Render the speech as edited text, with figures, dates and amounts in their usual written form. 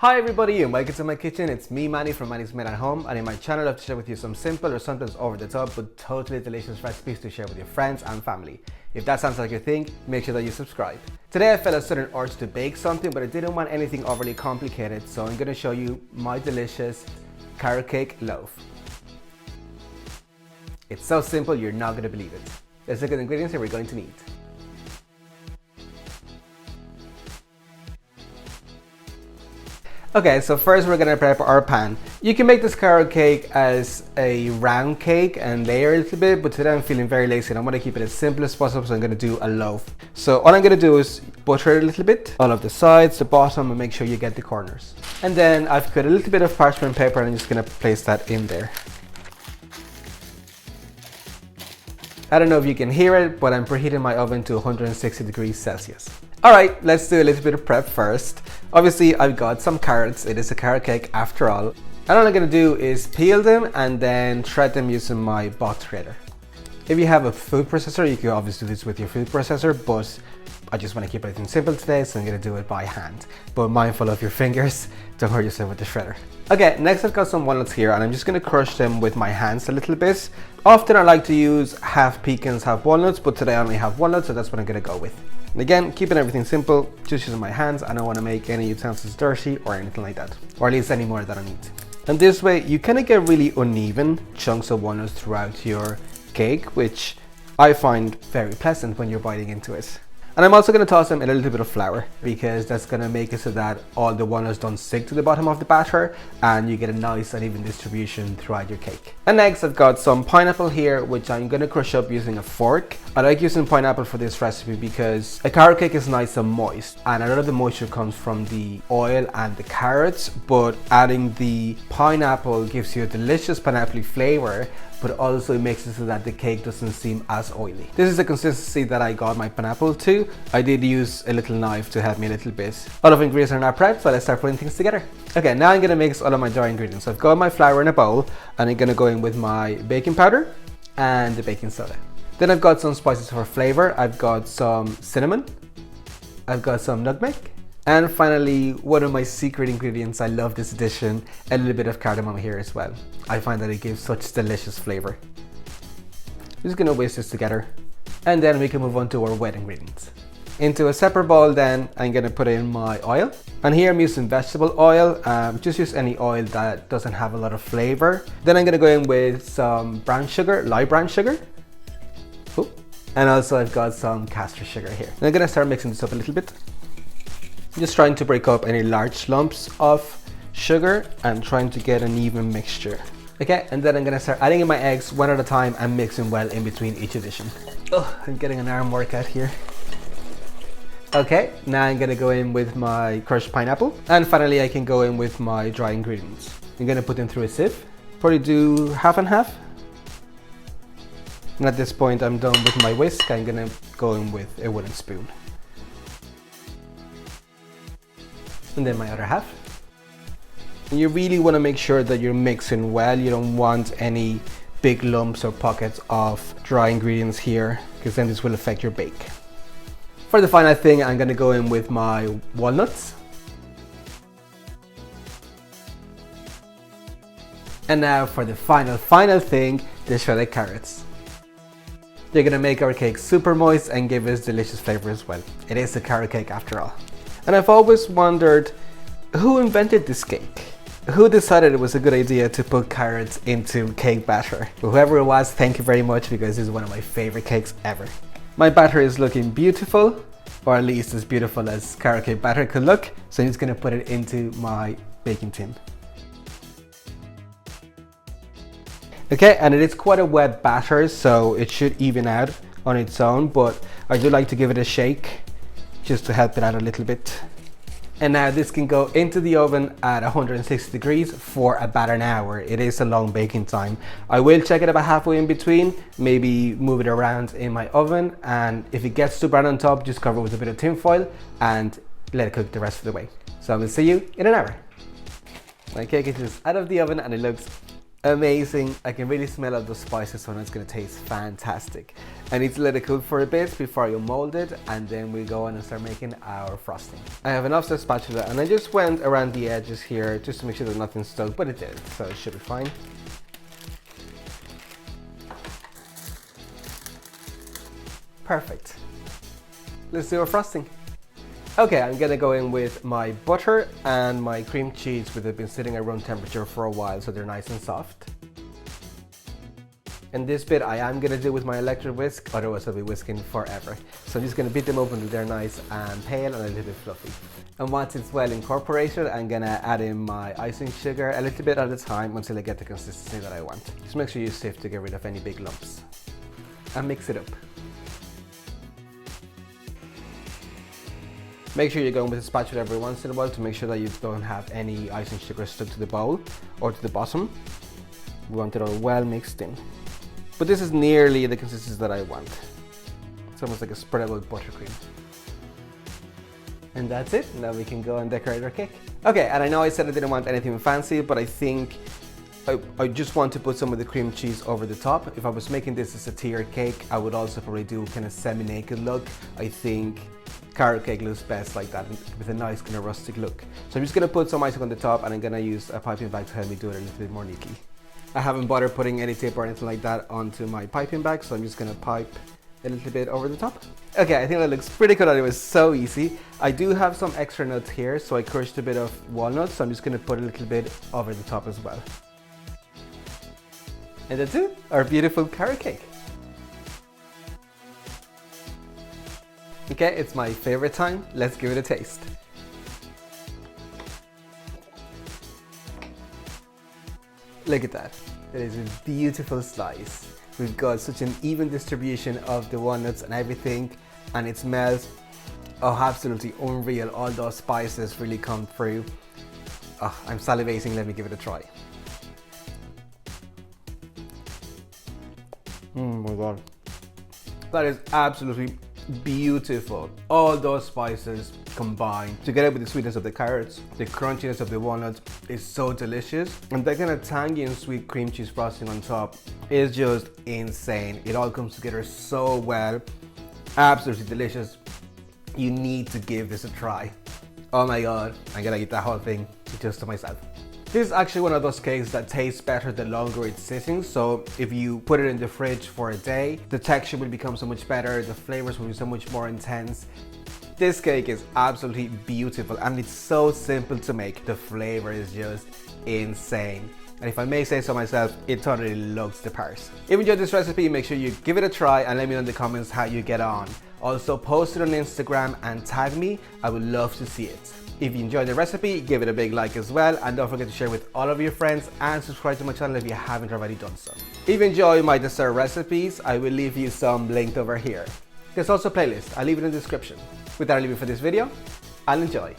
Hi everybody and welcome to my kitchen. It's me, Manny from Manny's Made at Home, and in my channel I have to share with you some simple or sometimes over the top but totally delicious recipes to share with your friends and family. If that sounds like your thing, make sure that you subscribe. Today I felt a sudden urge to bake something, but I didn't want anything overly complicated, so I'm going to show you my delicious carrot cake loaf. It's so simple you're not going to believe it. Let's look at the ingredients that we're going to need. Okay, so first we're gonna prep our pan. You can make this carrot cake as a round cake and layer a little bit, but today I'm feeling very lazy and I want to keep it as simple as possible, so I'm gonna do a loaf. So all I'm gonna do is butter it a little bit, all of the sides, the bottom, and make sure you get the corners. And then I've cut a little bit of parchment paper and I'm just gonna place that in there. I don't know if you can hear it, but I'm preheating my oven to 160 degrees Celsius. All right, let's do a little bit of prep first. Obviously, I've got some carrots. It is a carrot cake after all. And all I'm gonna do is peel them and then shred them using my box grater. If you have a food processor, you can obviously do this with your food processor, but I just wanna keep everything simple today, so I'm gonna do it by hand. But mindful of your fingers, don't hurt yourself with the shredder. Okay, next I've got some walnuts here and I'm just gonna crush them with my hands a little bit. Often I like to use half pecans, half walnuts, but today I only have walnuts, so that's what I'm gonna go with. And again, keeping everything simple, just using my hands. I don't want to make any utensils dirty or anything like that, or at least any more that I need. And this way you kind of get really uneven chunks of walnuts throughout your cake, which I find very pleasant when you're biting into it. And I'm also going to toss them in a little bit of flour, because that's going to make it so that all the walnuts don't stick to the bottom of the batter and you get a nice and even distribution throughout your cake. And next I've got some pineapple here, which I'm going to crush up using a fork. I like using pineapple for this recipe because a carrot cake is nice and moist, and a lot of the moisture comes from the oil and the carrots, but adding the pineapple gives you a delicious pineapple flavor, but also it makes it so that the cake doesn't seem as oily. This is the consistency that I got my pineapple to. I did use a little knife to help me a little bit. All of ingredients are now prepped, so let's start putting things together. Okay, now I'm gonna mix all of my dry ingredients. So I've got my flour in a bowl and I'm gonna go in with my baking powder and the baking soda. Then I've got some spices for flavor. I've got some cinnamon, I've got some nutmeg, and finally, one of my secret ingredients, I love this addition, a little bit of cardamom here as well. I find that it gives such delicious flavor. I'm just gonna whisk this together, and then we can move on to our wet ingredients. Into a separate bowl then, I'm gonna put in my oil. And here I'm using vegetable oil. Just use any oil that doesn't have a lot of flavor. Then I'm gonna go in with some brown sugar, light brown sugar. Ooh. And also I've got some castor sugar here. And I'm gonna start mixing this up a little bit. Just trying to break up any large lumps of sugar and trying to get an even mixture. Okay, and then I'm gonna start adding in my eggs one at a time and mixing well in between each addition. Oh, I'm getting an arm workout here. Okay, now I'm gonna go in with my crushed pineapple. And finally I can go in with my dry ingredients. I'm gonna put them through a sieve. Probably do half and half. And at this point I'm done with my whisk. I'm gonna go in with a wooden spoon. And then my other half. And you really want to make sure that you're mixing well. You don't want any big lumps or pockets of dry ingredients here, because then this will affect your bake. For the final thing, I'm going to go in with my walnuts. And now for the final thing, the shredded carrots. They're going to make our cake super moist and give us delicious flavor as well. It is a carrot cake after all. And I've always wondered, who invented this cake? Who decided it was a good idea to put carrots into cake batter? Whoever it was, thank you very much, because this is one of my favorite cakes ever. My batter is looking beautiful, or at least as beautiful as carrot cake batter could look. So I'm just gonna put it into my baking tin. Okay, and it is quite a wet batter, so it should even out on its own, but I do like to give it a shake just to help it out a little bit. And now this can go into the oven at 160 degrees for about an hour. It is a long baking time. I will check it about halfway in between, maybe move it around in my oven, and if it gets too brown on top, just cover it with a bit of tin foil and let it cook the rest of the way. So I will see you in an hour. My cake is just out of the oven and it looks Amazing. I can really smell out the spices, so it's going to taste fantastic. I need to let it cool for a bit before you mold it, and then we go on and start making our frosting. I have an offset spatula and I just went around the edges here just to make sure that nothing's stuck, but it did, so it should be fine. Perfect. Let's do our frosting. Okay, I'm gonna go in with my butter and my cream cheese, which have been sitting at room temperature for a while, so they're nice and soft. And this bit I am gonna do with my electric whisk, otherwise I'll be whisking forever. So I'm just gonna beat them up until they're nice and pale and a little bit fluffy. And once it's well incorporated, I'm gonna add in my icing sugar a little bit at a time until I get the consistency that I want. Just make sure you sift to get rid of any big lumps. And mix it up. Make sure you're going with a spatula every once in a while to make sure that you don't have any icing sugar stuck to the bowl or to the bottom. We want it all well mixed in. But this is nearly the consistency that I want. It's almost like a spreadable buttercream. And that's it. Now we can go and decorate our cake. Okay, and I know I said I didn't want anything fancy, but I think I just want to put some of the cream cheese over the top. If I was making this as a tiered cake, I would also probably do kind of semi-naked look. I think carrot cake looks best like that with a nice kind of rustic look. So I'm just going to put some icing on the top, and I'm going to use a piping bag to help me do it a little bit more neatly. I haven't bothered putting any tape or anything like that onto my piping bag, so I'm just going to pipe a little bit over the top. Okay, I think that looks pretty good. It was so easy. I do have some extra nuts here, so I crushed a bit of walnuts, so I'm just going to put a little bit over the top as well. And that's it, our beautiful carrot cake. Okay, it's my favorite time. Let's give it a taste. Look at that. It is a beautiful slice. We've got such an even distribution of the walnuts and everything, and it smells absolutely unreal. All those spices really come through. Oh, I'm salivating. Let me give it a try. Oh my god. That is absolutely beautiful. All those spices combined together with the sweetness of the carrots, the crunchiness of the walnuts is so delicious, and that kind of tangy and sweet cream cheese frosting on top is just insane. It all comes together so well. Absolutely delicious. You need to give this a try. Oh my god, I'm gonna eat that whole thing just to myself. This is actually one of those cakes that tastes better the longer it's sitting, so if you put it in the fridge for a day, the texture will become so much better, the flavors will be so much more intense. This cake is absolutely beautiful, and it's so simple to make. The flavor is just insane. And if I may say so myself, it totally looks the part. If you enjoyed this recipe, make sure you give it a try and let me know in the comments how you get on. Also post it on Instagram and tag me. I would love to see it. If you enjoyed the recipe, give it a big like as well, and don't forget to share with all of your friends and subscribe to my channel if you haven't already done so. If you enjoy my dessert recipes, I will leave you some linked over here. There's also a playlist. I'll leave it in the description. Without leaving for this video, I'll enjoy.